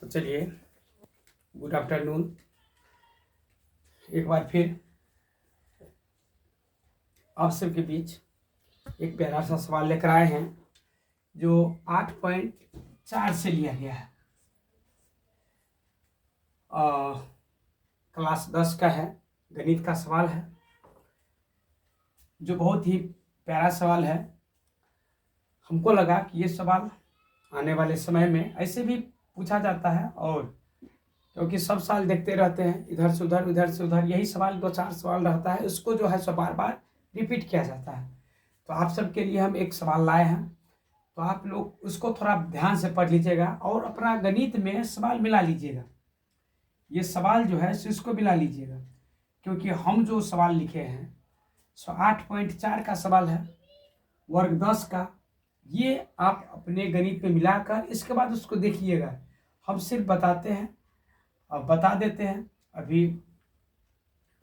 तो चलिए, good afternoon. एक बार फिर आप सबके बीच एक प्यारा सा सवाल लेकर आए हैं जो 8.4 से लिया गया है। क्लास 10 का है, गणित का सवाल है जो बहुत ही प्यारा सवाल है। हमको लगा कि ये सवाल आने वाले समय में ऐसे भी पूछा जाता है, और क्योंकि सब साल देखते रहते हैं इधर से उधर यही सवाल 2-4 सवाल रहता है, उसको जो है सो बार बार रिपीट किया जाता है। तो आप सबके लिए हम एक सवाल लाए हैं, तो आप लोग उसको थोड़ा ध्यान से पढ़ लीजिएगा और अपना गणित में सवाल मिला लीजिएगा। ये सवाल जो है इसको मिला लीजिएगा, क्योंकि हम जो सवाल लिखे हैं सो 8.4 का सवाल है, वर्ग 10 का। ये आप अपने गणित में मिलाकर इसके बाद उसको देखिएगा। हम सिर्फ बताते हैं, अब बता देते हैं। अभी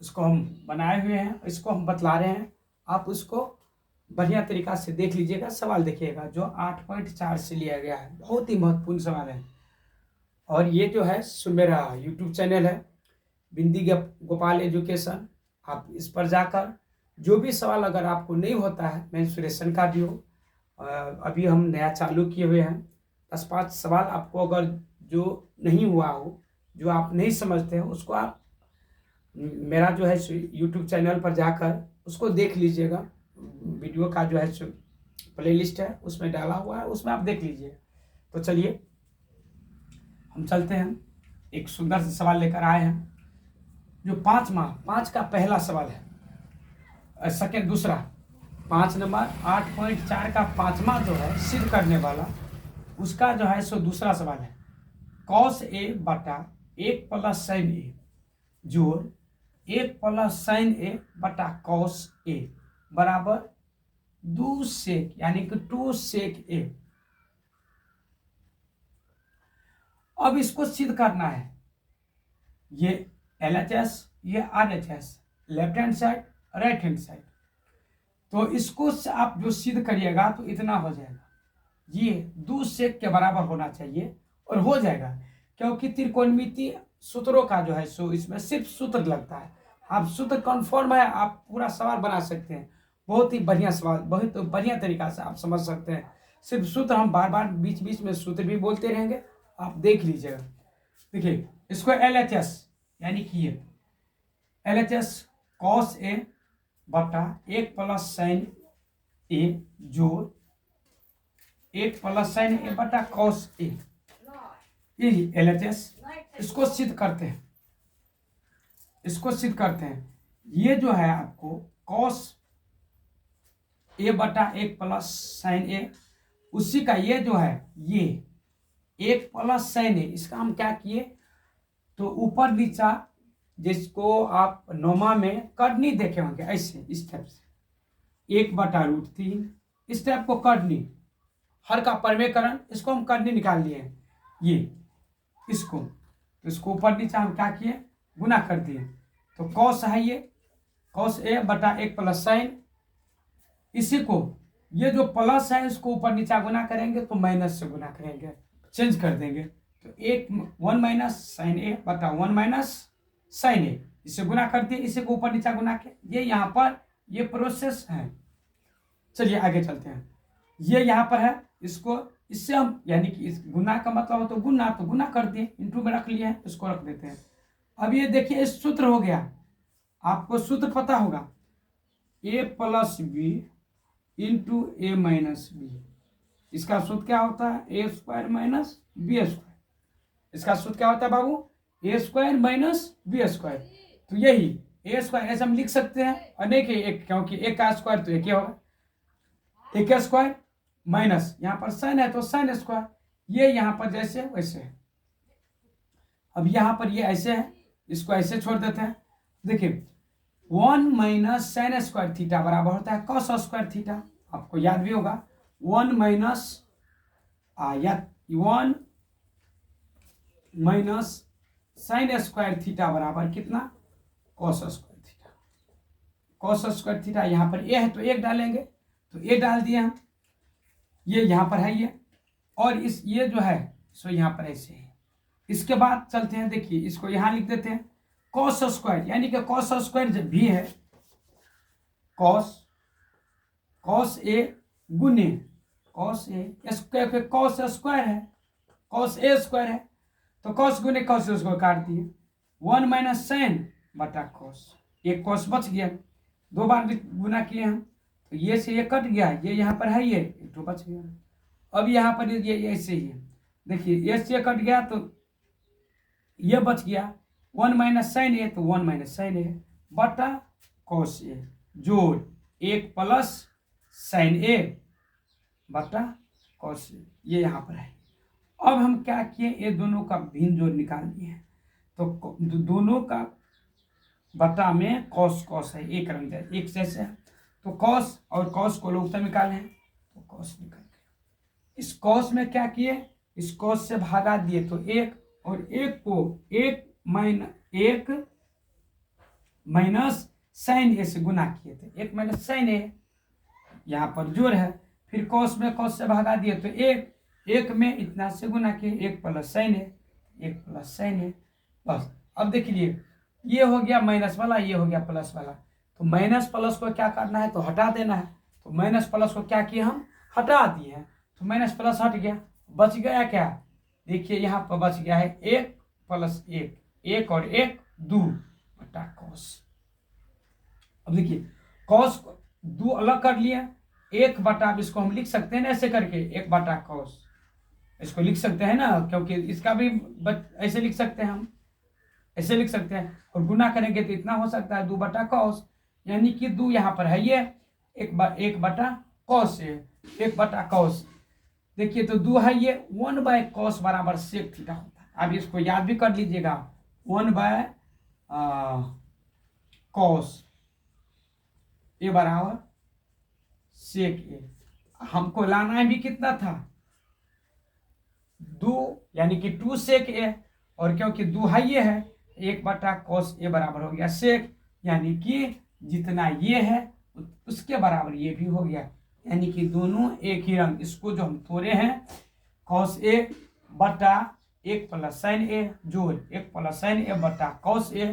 इसको हम बनाए हुए हैं, इसको हम बतला रहे हैं, आप उसको बढ़िया तरीका से देख लीजिएगा। सवाल देखिएगा जो 8.4 से लिया गया है, बहुत ही महत्वपूर्ण सवाल है। और ये जो है सो मेरा यूट्यूब चैनल है बिंदी गोपाल एजुकेशन। आप इस पर जाकर जो भी सवाल अगर आपको नहीं होता है, मेंसुरेशन का भी हो, अभी हम नया चालू किए हुए हैं। 10-5 सवाल आपको अगर जो नहीं हुआ हो, जो आप नहीं समझते हैं, उसको आप मेरा जो है यूट्यूब चैनल पर जाकर उसको देख लीजिएगा। वीडियो का जो है प्लेलिस्ट है उसमें डाला हुआ है, उसमें आप देख लीजिए। तो चलिए हम चलते हैं, एक सुंदर सा सवाल लेकर आए हैं जो 5 का पहला सवाल है। सेकेंड दूसरा 5 नंबर 8.4 का 5वां जो है सिद्ध करने वाला, उसका जो है सो दूसरा सवाल है। cos a बटा 1 प्लस sin a जोड़ 1 प्लस sin a बटा cos a बराबर 2 सेक यानी कि 2 सेक a। अब इसको सिद्ध करना है। ये LHS, ये RHS, left hand side, right hand side. तो इसको आप जो सिद्ध करिएगा तो इतना हो जाएगा, ये 2 सेक के बराबर होना चाहिए और हो जाएगा, क्योंकि त्रिकोणमिति सूत्रों का जो है सो इसमें सिर्फ सूत्र लगता है। आप सूत्र कन्फर्म है, आप पूरा सवाल बना सकते हैं। बहुत ही बढ़िया सवाल, बहुत बढ़िया तरीका से आप समझ सकते हैं। सिर्फ सूत्र, हम बार बार बीच बीच में सूत्र भी बोलते रहेंगे, आप देख लीजिएगा। देखिए इसको LHS यानी कि ये LHS cos a बटा 1 प्लस sin a जोड़ 1 प्लस sin a बटा cos a, यही LHS। इसको सिद्ध करते हैं, इसको सिद्ध करते हैं। ये जो है आपको cos a बटा 1 प्लस sin a, उसी का ये जो है ये 1 प्लस sin a, इसका हम क्या किए तो ऊपर नीचा, जिसको आप नौमा में करनी देखे होंगे ऐसे, इस टाइप से 1 बटा √3, इस टाइप को करनी, हर का परमेकरण, इसको हम करनी निकाल लिए हैं। ये इसको, तो इसको ऊपर नीचा हम क्या किए, गुना कर दिए। तो cos है ये cos a बटा 1 प्लस sin, इसी को ये जो प्लस है इसको ऊपर नीचा गुना करेंगे तो माइनस से गुना करेंगे, चेंज कर देंगे। तो 1 माइनस sin a बटा 1 माइनस sin a, इसे गुना कर दिए, इसे को ऊपर नीचा गुना के, ये यहाँ पर ये प्रोसेस है। चलिए आगे चलते हैं। ये यहाँ पर है, इसको इससे हम यानी कि इस गुना का मतलब हो तो गुना कर दिए, इंटू में रख लिए, इसको रख देते हैं। अब ये देखिए इस सूत्र हो गया, आपको सूत्र पता होगा, a plus B into a minus B. इसका सूत्र क्या होता है, a square minus B square. इसका सूत्र क्या होता है बाबू, a square minus B square. तो यही a स्क्वायर ऐसे हम लिख सकते हैं, अनेक एक, क्योंकि एक का स्क्वायर तो एक ही होगा, एक स्क्वायर माइनस यहाँ पर साइन है तो साइन स्क्वायर, ये यहाँ पर जैसे वैसे है। अब यहाँ पर ये ऐसे है, इसको ऐसे छोड़ देते हैं। देखिए 1 माइनस साइन स्क्वायर थीटा बराबर होता है कॉस स्क्वायर थीटा, आपको याद भी होगा। 1 माइनस साइन स्क्वायर थीटा बराबर कितना, cos square theta. Cos square theta यहाँ पर ए है तो 1 डालेंगे, तो ए डाल दिए हम, ये यहाँ पर है ये, और इस ये जो है सो यहाँ पर ऐसे है, इसके बाद चलते हैं, देखिए इसको यहां लिख देते हैं कॉस स्क्वायर, यानी कि कॉस स्क्वायर जब भी है कॉस ए गुने cos A square, cos square है, कॉस ए स्क्वायर है, तो कॉस गुने कॉस उसको काट दिए 1 माइनस साइन बटा कॉस, एक कॉस बच गया, 2 बार गुना किए हम तो ये से ये कट गया, ये यहाँ पर है, ये एक तो बच गया। अब यहाँ पर ये ऐसे ही है, देखिए ये से कट गया तो ये बच गया 1 माइनस साइन ए, तो 1 माइनस साइन ए बटा कॉस ए जोड़ 1 प्लस साइन ए बटा कॉस ए, ये यहाँ पर है। अब हम क्या किए, ये दोनों का भिन्न जोड़ निकाल दिए हैं, तो दोनों का बटा में कॉस कॉस है, एक रंग जाए एक से है, तो कॉस और कॉस को लोग निकाले हैं, तो कॉस निकल गया। इस कॉस में क्या किए, इस कॉस से भागा दिए तो एक, और एक को एक माइनस साइन ए से गुना किए थे, 1 माइनस साइन ए यहाँ पर जोड़ है, फिर कॉस में कॉस से भागा दिए तो एक में इतना से गुना किए, 1 प्लस साइन ए, 1 प्लस साइन ए, बस। अब देख लीजिए ये हो गया माइनस वाला, ये हो गया प्लस वाला, तो माइनस प्लस को क्या करना है, तो हटा देना है, तो माइनस प्लस को क्या किए हम, हटा दिए हैं, तो माइनस प्लस हट गया, बच गया क्या, देखिए यहाँ पर बच गया है 1 प्लस 1, 1 और 1 2 बटा कॉस। अब देखिए कॉस को 2 अलग कर लिया, 1 बटा, अब इसको हम लिख सकते हैं ना ऐसे करके 1 बटा कॉस, इसको लिख सकते हैं ना, क्योंकि इसका भी ऐसे लिख सकते हैं, हम ऐसे लिख सकते हैं, और गुना करेंगे तो इतना हो सकता है 2 बटा कॉस, यानी कि 2 यहाँ पर है, ये 1 बटा कॉस है, 1 बटा कॉस, देखिए तो 2 है, ये 1 बाय कॉस बराबर सेक थीटा होता है। अब इसको याद भी कर लीजिएगा, 1 बाय कॉस ए बराबर सेक ए, हमको लाना है भी कितना था 2, यानी कि 2 सेक ए, और क्योंकि 2 है ये है, 1 बटा कॉस ए बराबर हो गया सेक, यानी कि जितना ये है उसके बराबर ये भी हो गया, यानी कि दोनों एक ही रंग। इसको जो हम तोड़े हैं कॉस ए बटा 1 प्लस साइन ए जोड़ 1 प्लस साइन ए बटा कॉस ए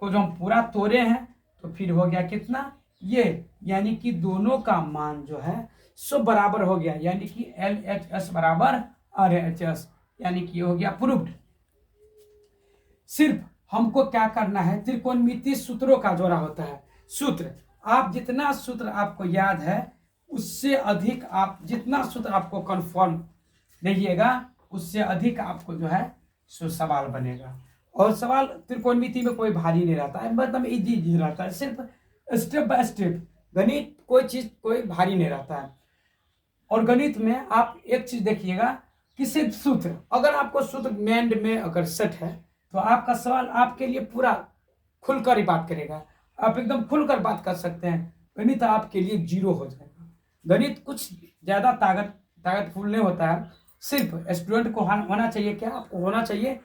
को जो हम पूरा तोड़े हैं, तो फिर हो गया कितना ये, यानी कि दोनों का मान जो है सो बराबर हो गया, यानी कि LHS बराबर RHS, यानी कि हो गया प्रूव्ड। सिर्फ हमको क्या करना है, त्रिकोणमितीय सूत्रों का जोड़ा होता है, सूत्र आप जितना सूत्र आपको याद है उससे अधिक, आप जितना सूत्र आपको कंफर्म रहिएगा उससे अधिक आपको जो है सो सवाल बनेगा, और सवाल त्रिकोणमिति में कोई भारी नहीं रहता है, मतलब इजी रहता है, सिर्फ स्टेप बाय स्टेप, गणित कोई चीज कोई भारी नहीं रहता है। और गणित में आप एक चीज देखिएगा कि सिर्फ सूत्र, अगर आपको सूत्र माइंड में अगर सेट है तो आपका सवाल आपके लिए पूरा खुलकर ही बात करेगा, आप एकदम खुलकर बात कर सकते हैं, गणित आपके लिए 0 हो जाएगा। गणित कुछ ज्यादा ताकतफुल नहीं होता है, सिर्फ स्टूडेंट को होना चाहिए, क्या आपको होना चाहिए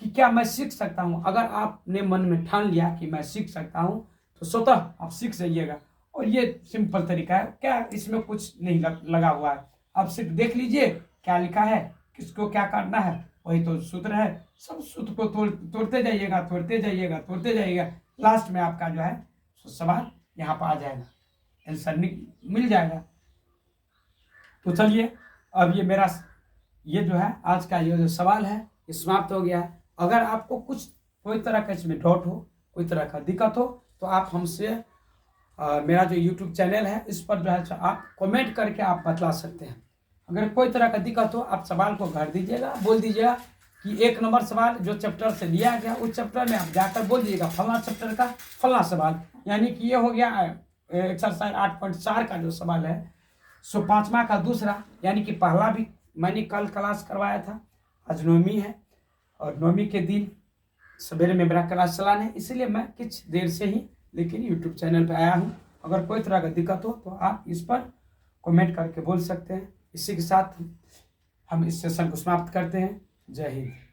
कि क्या मैं सीख सकता हूँ। अगर आपने मन में ठान लिया कि मैं सीख सकता हूँ तो स्वतः आप सीख जाइएगा, और ये सिंपल तरीका है, क्या इसमें कुछ नहीं लगा हुआ है, आप सिर्फ देख लीजिए क्या लिखा है, किसको क्या करना है, वही तो सूत्र है, सब सूत्र को तोड़ते जाइएगा, लास्ट में आपका जो है सवाल यहाँ पर आ जाएगा, आंसर मिल जाएगा। तो चलिए अब ये मेरा ये जो है आज का ये जो सवाल है ये समाप्त हो गया है। अगर आपको कुछ कोई तरह का इसमें डाउट हो, कोई तरह का दिक्कत हो, तो आप हमसे मेरा जो YouTube चैनल है इस पर जो है आप कमेंट करके आप बतला सकते हैं। अगर कोई तरह का दिक्कत हो आप सवाल को भर दीजिएगा, बोल दीजिएगा कि 1 नंबर सवाल जो चैप्टर से लिया गया उस चैप्टर में आप जाकर बोल दीजिएगा फलना चैप्टर का फलना सवाल, यानी कि ये हो गया एक्सरसाइज 8.4 का जो सवाल है सो 5वां का दूसरा, यानी कि पहला भी मैंने कल क्लास करवाया था, आज 9वीं है और 9वीं के दिन सवेरे में मेरा क्लास चलाना है, इसलिए मैं कुछ देर से ही लेकिन YouTube चैनल पे आया हूँ। अगर कोई तरह का दिक्कत हो तो आप इस पर कमेंट करके बोल सकते हैं। इसी के साथ हम इस सेशन को समाप्त करते हैं। जय हिंद।